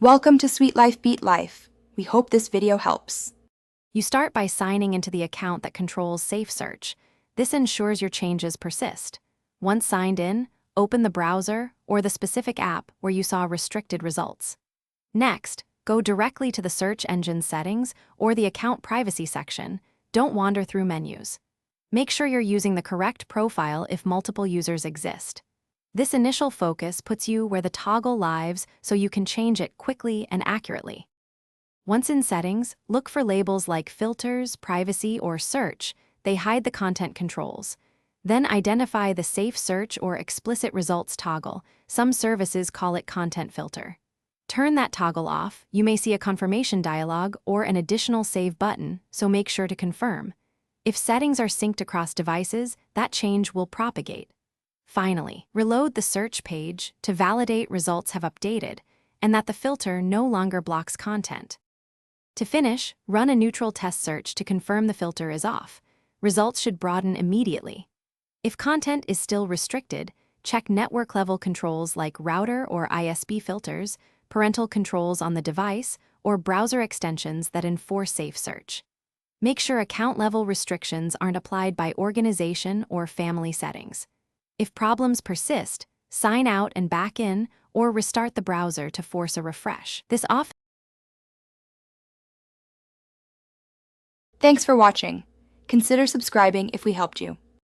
Welcome to Sweet Life Beat Life. We hope this video helps. You start by signing into the account that controls Safe Search. This ensures your changes persist. Once signed in, open the browser or the specific app where you saw restricted results. Next, go directly to the search engine settings or the account privacy section. Don't wander through menus. Make sure you're using the correct profile if multiple users exist. This initial focus puts you where the toggle lives so you can change it quickly and accurately. Once in settings, look for labels like filters, privacy, or search. They hide the content controls. Then identify the safe search or explicit results toggle. Some services call it content filter. Turn that toggle off. You may see a confirmation dialog or an additional save button, so make sure to confirm. If settings are synced across devices, that change will propagate. Finally, reload the search page to validate results have updated and that the filter no longer blocks content. To finish, run a neutral test search to confirm the filter is off. Results should broaden immediately. If content is still restricted, check network-level controls like router or ISP filters, parental controls on the device, or browser extensions that enforce safe search. Make sure account-level restrictions aren't applied by organization or family settings. If problems persist, sign out and back in or restart the browser to force a refresh. Thanks for watching. Consider subscribing if we helped you.